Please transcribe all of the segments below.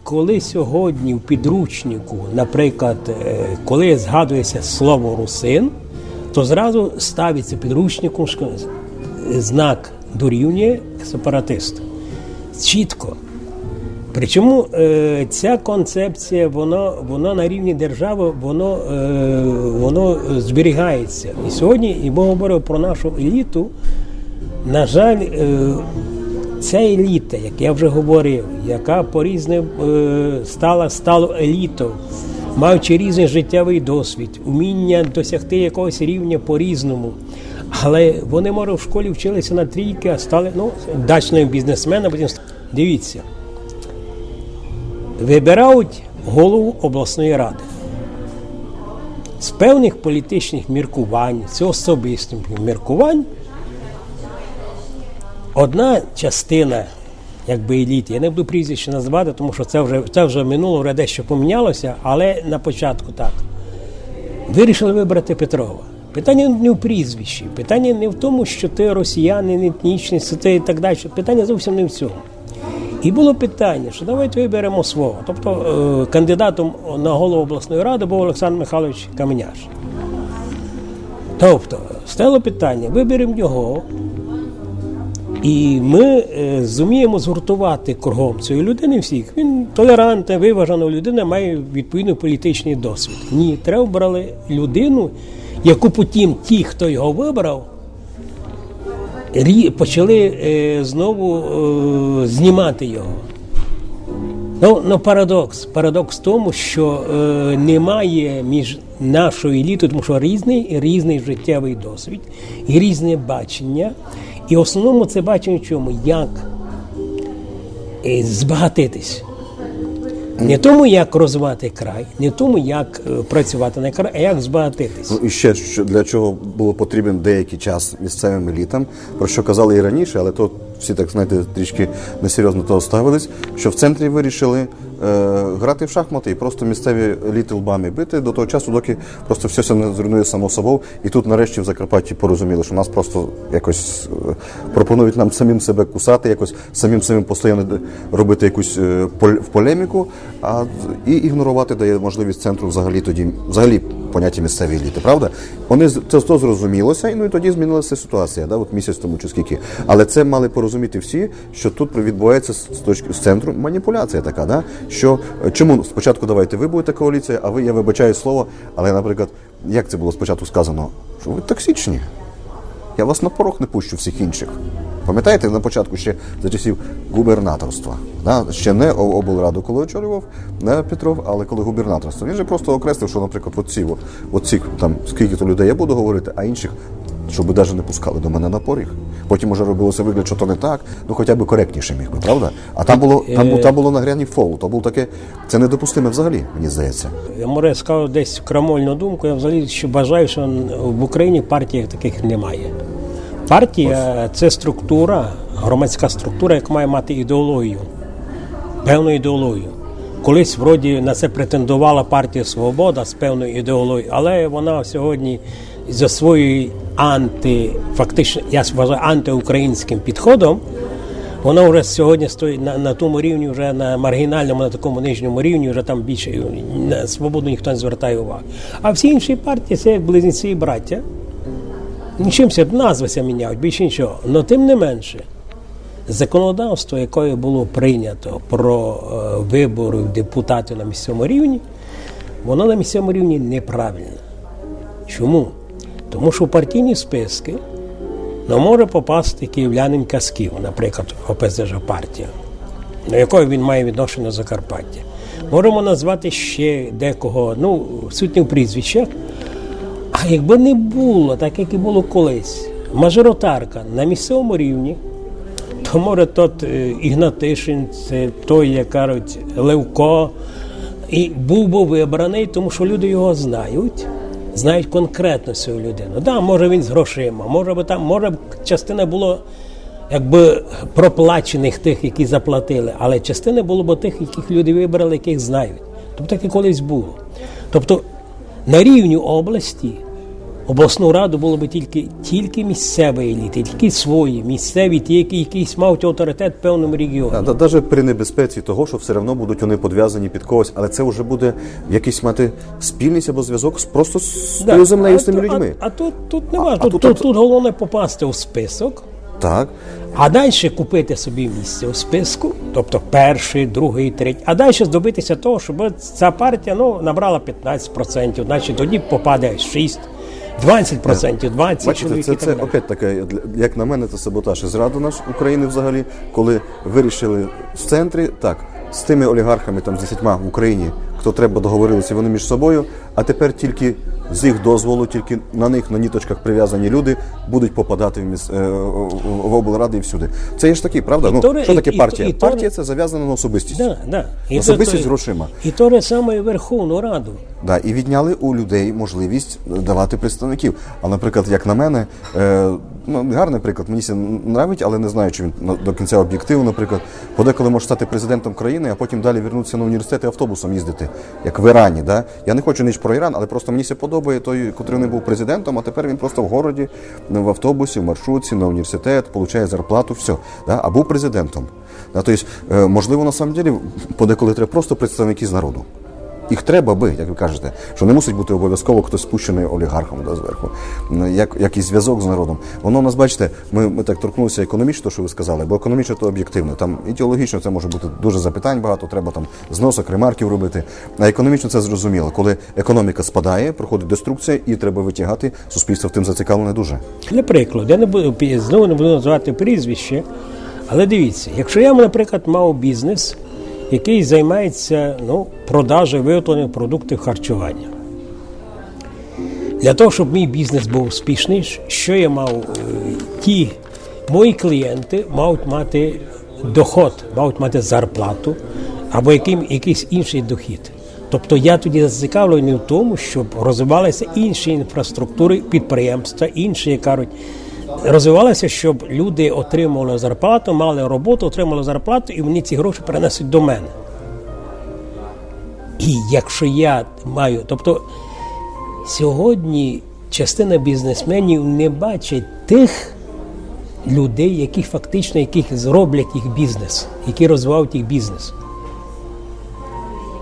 коли сьогодні в підручнику, наприклад, коли згадується слово «русин», то зразу ставиться підручником знак дорівнює сепаратист. Чітко. Причому ця концепція, воно на рівні держави, воно зберігається. І сьогодні, і ми говоримо про нашу еліту, на жаль, ця еліта, як я вже говорив, яка по-різним стала елітою, маючи різний життєвий досвід, уміння досягти якогось рівня по-різному. Але вони, може, в школі вчилися на трійки, а стали вдачними бізнесменами. Дивіться, вибирають голову обласної ради. З певних політичних міркувань, з особистих міркувань, одна частина, якби еліти, я не буду прізвище назвати, тому що це вже минуло, вже дещо помінялося, але на початку так. Вирішили вибрати Петрова. Питання не в прізвищі, питання не в тому, що ти росіянин, етнічний, ти і так далі. Питання зовсім не в цьому. І було питання, що давайте виберемо свого. Тобто кандидатом на голову обласної ради був Олександр Михайлович Каменяш. Тобто, стало питання, виберемо його, і ми зуміємо згуртувати кругом цієї людини всіх. Він толерантна, виважена людина, має відповідний політичний досвід. Ні, треба брали людину, яку потім ті, хто його вибрав, почали знову знімати його. Парадокс в тому, що немає між нашою елітою, тому що різний життєвий досвід і різне бачення. І в основному це бачення в чому? Як збагатитись. Не тому, як розвивати край, не тому, як працювати на край, а як збагатитись. І ще, для чого було потрібен деякий час місцевим елітам, про що казали і раніше, але то всі, так знаєте, трішки несерйозно того ставились, що в центрі вирішили грати в шахмати і просто місцеві еліти лбами бити до того часу, доки просто все не зруйнує само собою. І тут нарешті в Закарпатті порозуміли, що нас просто якось пропонують нам самим себе кусати, якось самим постійно робити якусь полеміку, і ігнорувати дає можливість центру взагалі поняття місцеві еліти, правда? Вони це зрозумілося, і тоді змінилася ситуація, от місяць тому чи скільки. Але це мали порозуміти всі, що тут відбувається з центру маніпуляція така, що чому спочатку давайте ви будете коаліція, а я вибачаю слово, але, наприклад, як це було спочатку сказано, що ви токсичні, я вас на порог не пущу всіх інших. Пам'ятаєте, на початку ще за часів губернаторства, ще не облраду, коли очолював Петров, але коли губернаторство. Він же просто окреслив, що, наприклад, оці там, скільки-то людей я буду говорити, а інших, щоб навіть не пускали до мене на поріг. Потім уже робилося вигляд, що то не так, хоча б коректніше міг би, правда? А там було на грані фол, то було таке, це недопустиме взагалі, мені здається. Я, може, сказав десь крамольну думку, я взагалі вважаю, що в Україні партій таких немає. Партія – це структура, громадська структура, яка має мати ідеологію, певну ідеологію. Колись, вроді, на це претендувала партія «Свобода» з певною ідеологією, але вона сьогодні за своєю фактично, я вважаю, антиукраїнським підходом, вона вже сьогодні стоїть на тому рівні, вже на маргінальному, на такому нижньому рівні, вже там більше на «Свободу» ніхто не звертає уваги. А всі інші партії – це як близнеці і браття. Чимся назви міняють, більше нічого. Але тим не менше, законодавство, яке було прийнято про вибори депутатів на місцевому рівні, воно на місцевому рівні неправильне. Чому? Тому що в партійні списки не може попасти київлянин Касків, наприклад, ОПЗЖ партія, до якої він має відношення до Закарпаття. Можемо назвати ще декого, суть не в прізвищах. А якби не було, так як і було колись, мажоритарка на місцевому рівні, то, може, тот Ігнатишин, це той, як кажуть, Левко, і був би вибраний, тому що люди його знають конкретно цю людину. Може він з грошима, може частина було якби проплачених тих, які заплатили, але частина було б тих, яких люди вибрали, яких знають. Тобто так і колись було. Тобто на рівні області обласну раду було б тільки місцеві еліти, тільки свої, місцеві, ті, які якийсь мають авторитет в певному регіоні. Навіть при небезпеці того, що все одно будуть вони підв'язані під когось, але це вже буде якийсь мати спільність або зв'язок просто з тою землею, з тими людьми. А тут не важливо. Тут головне попасти у список, Так. а далі купити собі місце у списку, тобто перший, другий, третій, а далі здобитися того, щоб ця партія набрала 15%, значить тоді попаде 6%. 20%, 20% Бачите, це опять таке, як на мене, це саботаж і зрада наш України взагалі, коли вирішили в центрі, так, з тими олігархами, там, з 10 в Україні, хто треба, договорилися вони між собою, а тепер тільки з їх дозволу, тільки на них на ніточках прив'язані люди будуть попадати в облради і всюди. Це є ж такі, правда? Що таке партія? Партія – це зав'язана на особистість. Да. Особистість з грошима. І то же саме Верховну Раду. Да, і відняли у людей можливість давати представників. А, наприклад, як на мене, гарний приклад, мені це нравить, але не знаю, чи він до кінця об'єктивно, наприклад, подеколи може стати президентом країни, а потім далі вернутися на університет і автобусом їздити, як в Ірані. Да? Я не хочу ніч про Іран, але просто мені це подобає той, котрий не був президентом, а тепер він просто в городі, в автобусі, в маршрутці, на університет, получає зарплату, все. Да? А був президентом. Да? Тобто, можливо, на самом деле, подеколи треба просто представники з народу. Їх треба би, як ви кажете, що не мусить бути обов'язково хтось спущений олігархом зверху, якийсь зв'язок з народом. Воно у нас, бачите, ми так торкнулися економічно, що ви сказали, бо економічно то об'єктивно. Там ідеологічно це може бути дуже запитань багато, треба там зносок, ремарків робити. А економічно це зрозуміло. Коли економіка спадає, проходить деструкція і треба витягати, суспільство в тим зацікавлене дуже. Для прикладу, я знову не буду називати прізвище, але дивіться, якщо я, наприклад, мав бізнес, який займається продажею виготовлених продуктів харчування. Для того, щоб мій бізнес був успішний, що я мав? Мої клієнти мають мати доход, мають мати зарплату або якийсь інший дохід. Тобто я тоді зацікавлений в тому, щоб розвивалися інші інфраструктури, підприємства, інші, як кажуть, розвивалося, щоб люди отримували зарплату, мали роботу, отримали зарплату, і вони ці гроші перенесуть до мене. І якщо я маю... Тобто сьогодні частина бізнесменів не бачить тих людей, яких зроблять їх бізнес, які розвивають їх бізнес.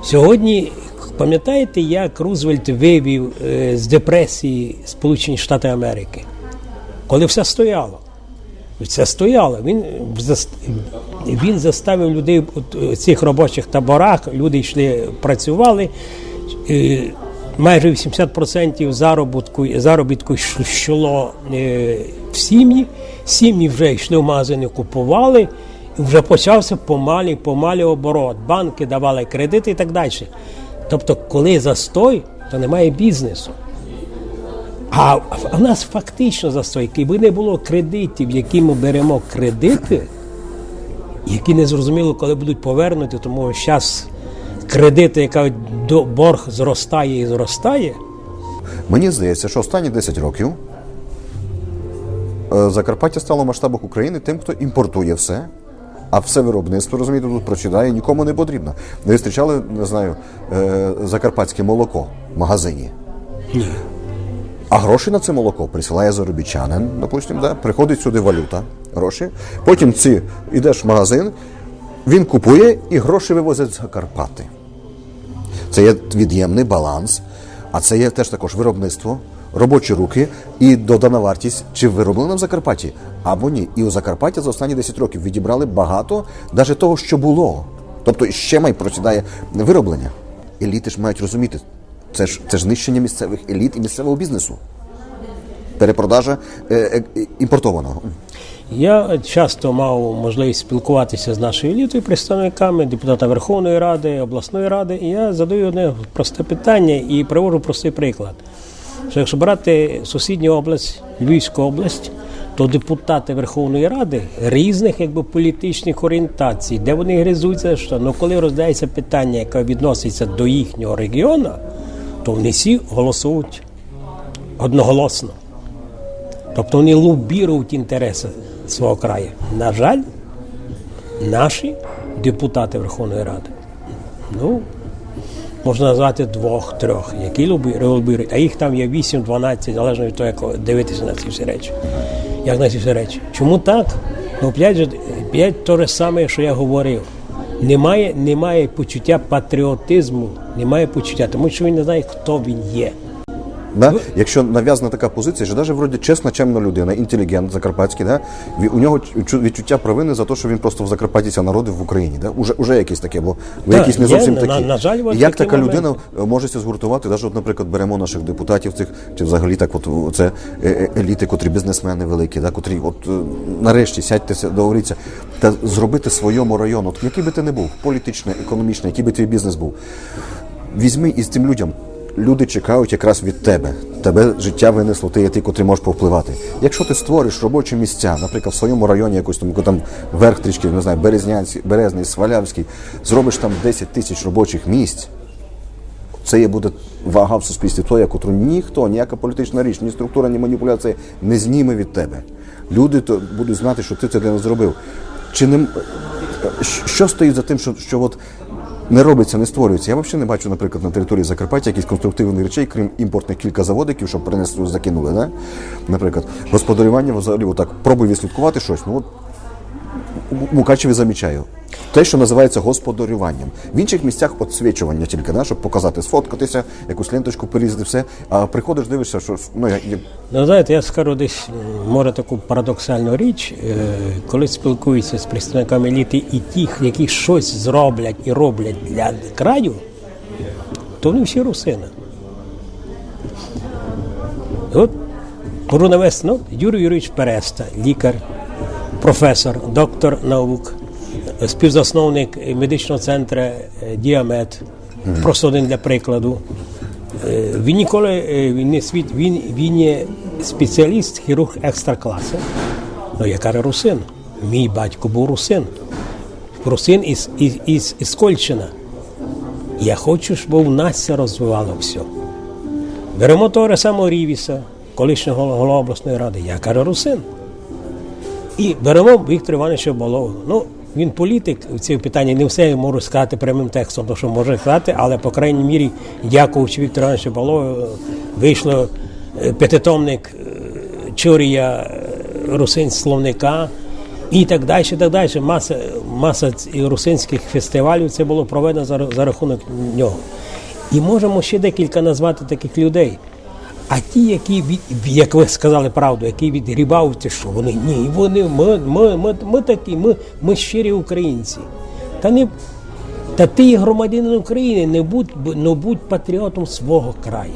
Сьогодні, пам'ятаєте, як Рузвельт вивів з депресії Сполучені Штати Америки? Коли все стояло. Все стояло. Він заставив людей у цих робочих таборах, люди йшли, працювали, майже 80% заробітку йшло в сім'ї, сім'ї вже йшли в магазини, купували, вже почався помалі оборот, банки давали кредити і так далі. Тобто, коли застой, то немає бізнесу. А в нас фактично застой, якби не було кредитів, які ми беремо кредити, які не зрозуміло, коли будуть повернуті, тому що зараз кредити, яка борг зростає і зростає. Мені здається, що останні 10 років Закарпаття стало в масштабах України тим, хто імпортує все, а все виробництво, розумієте, тут прочитає, нікому не потрібно. Ви зустрічали, не знаю, закарпатське молоко в магазині? Ні. А гроші на це молоко присилає заробітчанин, допустим, да? Приходить сюди валюта, гроші, потім йдеш в магазин, він купує і гроші вивозять з Закарпати. Це є від'ємний баланс, а це є теж також виробництво, робочі руки і додана вартість, чи вироблено в Закарпатті, або ні. І у Закарпатті за останні 10 років відібрали багато навіть того, що було. Тобто ще просідає вироблення. Еліти ж мають розуміти, це ж знищення місцевих еліт і місцевого бізнесу. Перепродажа імпортованого. Я часто мав можливість спілкуватися з нашою елітою, представниками, депутата Верховної Ради, обласної ради, і я задаю одне просте питання і приводжу простий приклад. Що якщо брати сусідню область, Львівську область, то депутати Верховної Ради різних політичних орієнтацій, де вони гризуються, що коли розглядається питання, яке відноситься до їхнього регіону, то вони всі голосують одноголосно. Тобто вони лобірують інтереси свого краю. На жаль, наші депутати Верховної Ради, можна назвати 2-3, які лобірують, а їх там є 8-12, залежно від того, як дивитися на ці всі речі. Як на ці всі речі. Чому так? Ну, опять те ж саме, що я говорив. Немає почуття патріотизму, немає почуття, тому що він не знає, хто він є. Да? Якщо нав'язана така позиція, що навіть вроді чесна, чемна людина, інтелігент закарпатський, да? У нього відчуття провини за те, що він просто в Закарпатті народив в Україні. Да? Уже якісь таке, бо ви якісь не зовсім такі. На жаль, і як така людина може це згуртувати, навіть, от, наприклад, беремо наших депутатів цих, чи взагалі так, от це еліти, котрі бізнесмени великі, да? Котрі от нарешті сядьтеся, договоріться, та зробити своєму району, от, який би ти не був, політичний, економічний, який би твій бізнес був. Візьми із тим людям. Люди чекають якраз від тебе. Тебе життя винесло, ти є ти, котрий можеш повпливати. Якщо ти створиш робочі місця, наприклад, в своєму районі якось там верх трішки, не знаю, Березний, Свалявський, зробиш там 10 тисяч робочих місць, це буде вага в суспільстві, то, яку ніхто, ніяка політична річ, ні структура, ні маніпуляція не зніме від тебе. Люди то будуть знати, що ти це для них зробив. Що стоїть за тим, що от не робиться, не створюється. Я взагалі не бачу, наприклад, на території Закарпаття якісь конструктивних речей, крім імпортних кілька заводиків, щоб принесли, закинули. Да? Наприклад, господарювання, взагалі, отак, пробуй відслідкувати щось. Ну, от, в Мукачеві замічаю. Те, що називається господарюванням. В інших місцях підсвічування тільки, да, щоб показати, сфоткатися, якусь ленточку порізати, все. А приходиш, дивишся, що... Ну, знаєте, я скажу десь, може, таку парадоксальну річ, коли спілкуюся з представниками еліти і тих, які щось зроблять і роблять для краю, то вони всі русини. От, можу навести, Юрій Юрійович Переста, лікар, професор, доктор наук, співзасновник медичного центру «Діамет», просто один для прикладу. Він ніколи він є спеціаліст, хірург екстра-класу. Ну, я кажу, русин. Мій батько був русин. Русин із Кольщина. Я хочу, щоб у нас це розвивало все. Беремо того самого Рівіса, колишнього голова обласної ради. Я кажу, русин. І беремо Віктора Івановича Балогу. Ну, він політик, в цьому питанні не все можу сказати прямим текстом, то що може сказати, але, по крайній мірі, дякуючи Віктору Івановичу Балогу, вийшло п'ятитомник Чорія русин словника і так далі, і так далі. Маса русинських фестивалів, це було проведено за рахунок нього. І можемо ще декілька назвати таких людей. А ті, які, як ви сказали правду, які відгрібаються, що вони, ні, ми такі, ми щирі українці. Та ти є громадянин України, не будь патріотом свого краю.